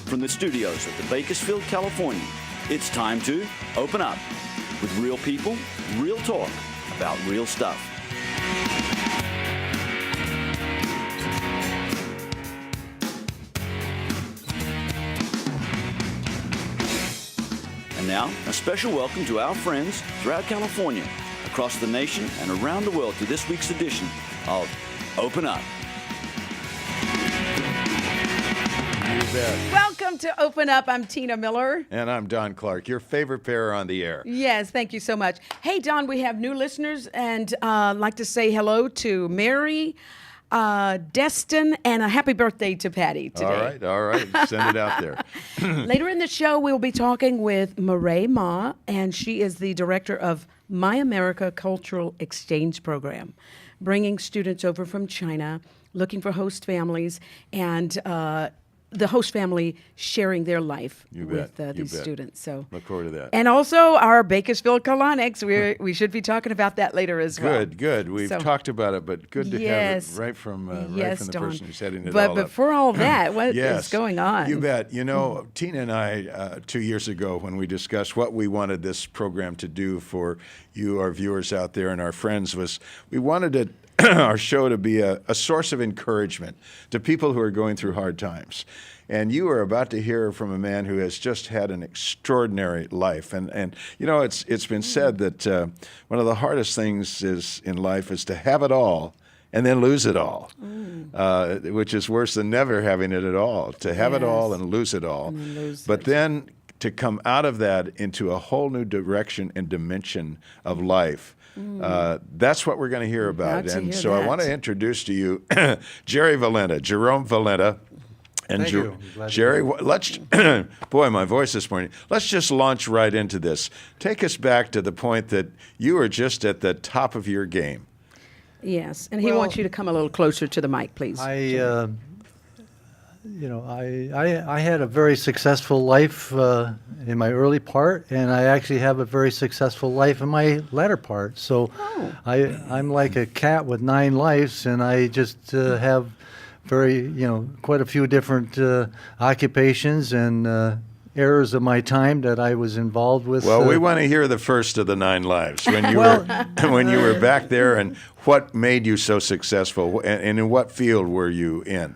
from the studios of the Bakersfield, California, it's time to Open Up with real people, real talk about real stuff. And now, a special welcome to our friends throughout California, across the nation, and around the world to this week's edition of Open Up. You bet. Welcome to Open Up. I'm Tina Miller. And I'm Don Clark, your favorite pair on the air. Yes, thank you so much. Hey, Don, we have new listeners, and I'd like to say hello to Mary, Destin, and a happy birthday to Patty today. All right. Send it out there. Later in the show, we'll be talking with Mireille Ma, and she is the director of My America Cultural Exchange Program, bringing students over from China, looking for host families, and the host family sharing their life with these students. So look forward to that. And also our Bakersfield Colonics. We should be talking about that later as well. Good. We've talked about it, but good to have it right from the Don. person who's heading it but all up. Before all that, what is going on? You bet. You know, Tina and I, 2 years ago, when we discussed what we wanted this program to do for you, our viewers out there, and our friends, was we wanted it our show to be a source of encouragement to people who are going through hard times. And you are about to hear from a man who has just had an extraordinary life. And you know, it's been said that one of the hardest things in life is to have it all and then lose it all, which is worse than never having it at all, to have it all and lose it all. But then to come out of that into a whole new direction and dimension of life. That's what we're going to hear about. And so I want to introduce to you Jerome Valenta. And Thank you. Jerry, let's, boy, my voice this morning. Let's just launch right into this. Take us back to the point that you were just at the top of your game. Yes, and he wants you to come a little closer to the mic, please. I had a very successful life in my early part, and I actually have a very successful life in my latter part. So I'm like a cat with 9 lives, and I just have quite a few different occupations and eras of my time that I was involved with. Well, we want to hear the first of the 9 lives when you were back there, and what made you so successful, and in what field were you in?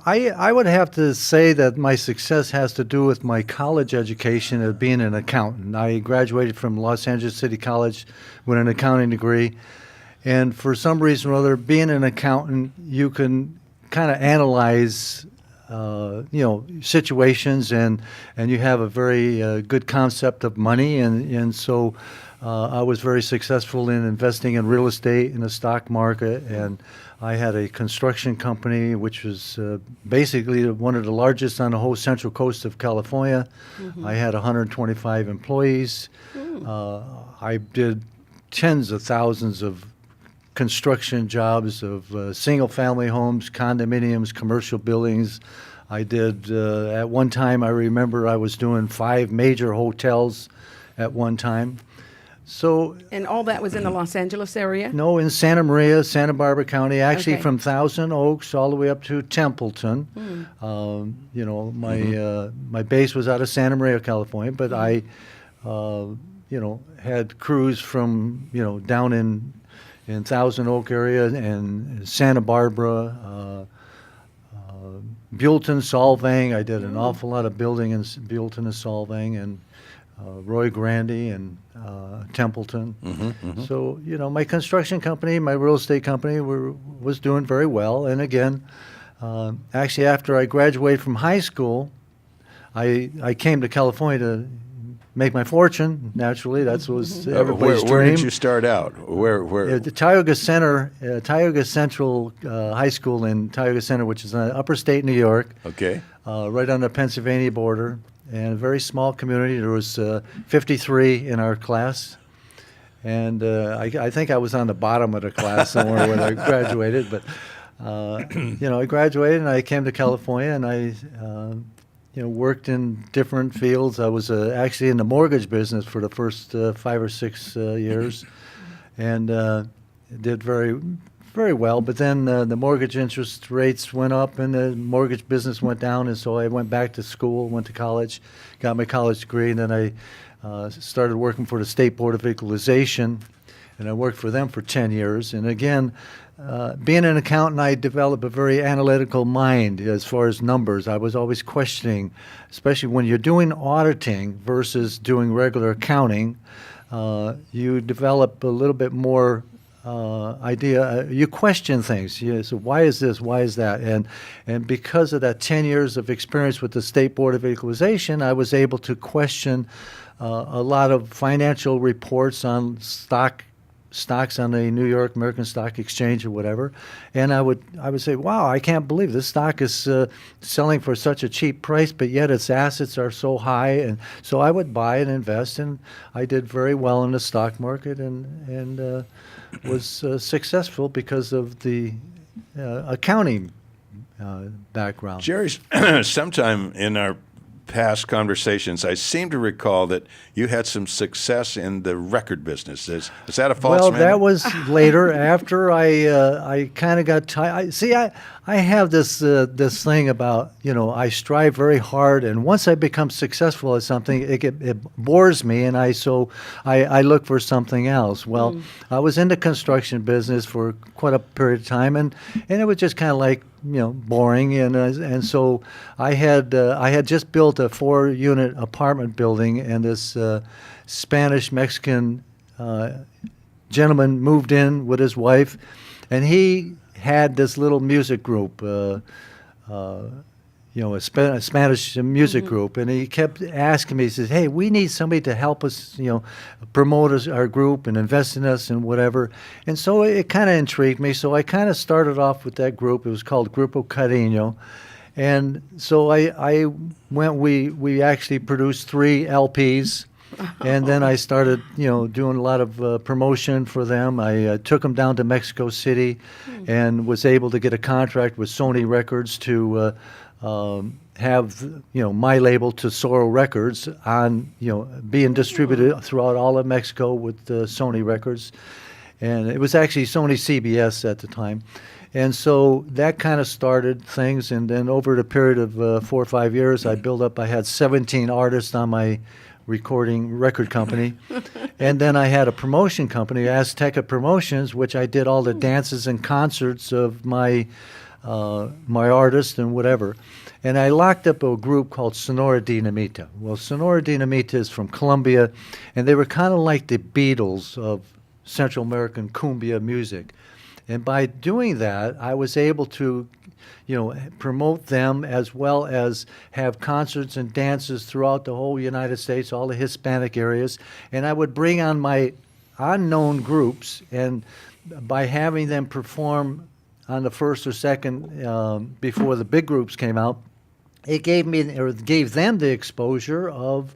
I would have to say that my success has to do with my college education of being an accountant. I graduated from Los Angeles City College with an accounting degree. And for some reason or other, being an accountant, you can kind of analyze, situations, and you have a very good concept of money. And so I was very successful in investing in real estate, in the stock market, and I had a construction company, which was basically one of the largest on the whole central coast of California. I had 125 employees. I did tens of thousands of construction jobs of single-family homes, condominiums, commercial buildings. I did, at one time, I remember I was doing 5 major hotels at one time. So, and all that was in the Los Angeles area? No, in Santa Maria, Santa Barbara County, actually from Thousand Oaks all the way up to Templeton. My base was out of Santa Maria, California, but I, had crews from, down in Thousand Oak area and Santa Barbara, Buellton, Solvang. I did an awful lot of building in Buellton and Solvang, and Roy Grandy and Templeton. So, my construction company, my real estate company was doing very well. And again, actually after I graduated from high school, I came to California to make my fortune. Naturally, that was everybody's dream. Where did you start out? Where? The Tioga Center, Tioga Central High School in Tioga Center, which is in upper state New York. Okay. Right on the Pennsylvania border, and a very small community. There was 53 in our class, and I think I was on the bottom of the class somewhere when I graduated. But I graduated and I came to California, and I worked in different fields. I was actually in the mortgage business for the first 5 or 6 years, and did very very well, but then the mortgage interest rates went up and the mortgage business went down, and so I went back to school, went to college, got my college degree, and then I started working for the State Board of Equalization, and I worked for them for 10 years. And again, being an accountant, I developed a very analytical mind as far as numbers. I was always questioning, especially when you're doing auditing versus doing regular accounting, you develop a little bit more idea. You question things. So why is this? Why is that? And because of that 10 years of experience with the State Board of Equalization, I was able to question a lot of financial reports on stocks on the New York American Stock Exchange or whatever, and I would say, wow, I can't believe this stock is selling for such a cheap price, but yet its assets are so high. And so I would buy and invest, and I did very well in the stock market, and was successful because of the accounting background. Jerry, sometime in our past conversations, I seem to recall that you had some success in the record business. Is that a false memory? That was later, after I kind of got tired. I have this thing about, I strive very hard, and once I become successful at something, it bores me, and I look for something else. Well, I was in the construction business for quite a period of time, and it was just kind of like, boring, and so I had just built a 4-unit apartment building, and this Spanish-Mexican gentleman moved in with his wife, and he had this little music group, a Spanish music group, and he kept asking me. He says, "Hey, we need somebody to help us, promote our group and invest in us and whatever." And so it kind of intrigued me. So I kind of started off with that group. It was called Grupo Cariño, and so I went. We actually produced 3 LPs. And then I started, doing a lot of promotion for them. I took them down to Mexico City, and was able to get a contract with Sony Records to have, my label Tesoro Records on, being distributed throughout all of Mexico with Sony Records. And it was actually Sony CBS at the time. And so that kind of started things. And then over the period of 4 or 5 years, I had 17 artists on my record company. And then I had a promotion company, Azteca Promotions, which I did all the dances and concerts of my artists and whatever. And I locked up a group called Sonora Dinamita. Well, Sonora Dinamita is from Colombia, and they were kind of like the Beatles of Central American cumbia music. And by doing that, I was able to promote them, as well as have concerts and dances throughout the whole United States, all the Hispanic areas. And I would bring on my unknown groups, and by having them perform on the first or second before the big groups came out, it gave them the exposure of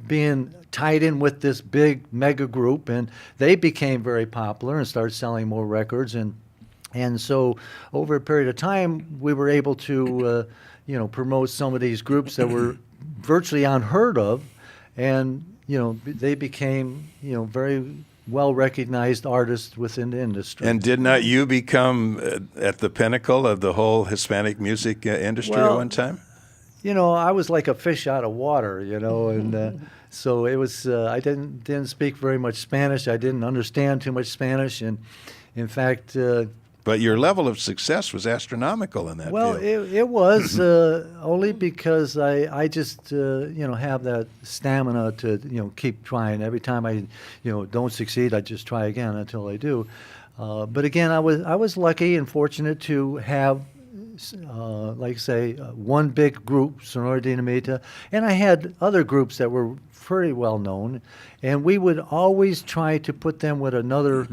being tied in with this big mega group, and they became very popular and started selling more records. And so over a period of time, we were able to, promote some of these groups that were virtually unheard of, and they became, very well-recognized artists within the industry. And did not you become at the pinnacle of the whole Hispanic music industry at one time? I was like a fish out of water, and so it was. I didn't speak very much Spanish. I didn't understand too much Spanish, and in fact. But your level of success was astronomical in that field. It was only because I just have that stamina to keep trying. Every time I don't succeed, I just try again until I do. But again, I was lucky and fortunate to have one big group, Sonora Dinamita, and I had other groups that were pretty well known, and we would always try to put them with another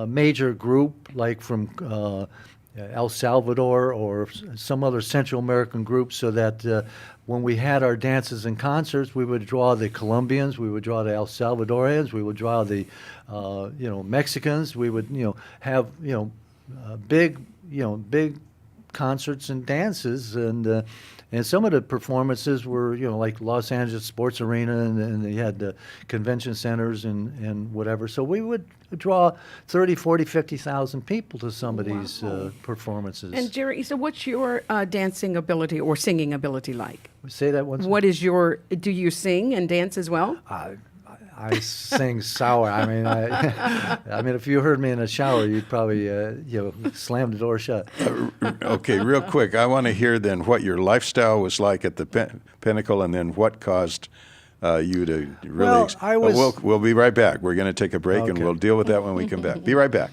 major group, like from El Salvador or some other Central American group, so that when we had our dances and concerts, we would draw the Colombians, we would draw the El Salvadorians, we would draw the Mexicans, we would have big concerts and dances, and some of the performances were, like Los Angeles Sports Arena, and they had the convention centers and whatever. So we would draw 30, 40, 50,000 people to some of these performances. And Jerry, so what's your dancing ability or singing ability like? Say that once. What is do you sing and dance as well? I sing sour. I mean, I mean, if you heard me in a shower, you'd probably, slam the door shut. Okay, real quick, I want to hear then what your lifestyle was like at the Pinnacle, and then what caused you to really. Well, I was. We'll be right back. We're going to take a break, and Okay. we'll deal with that when we come back. Be right back.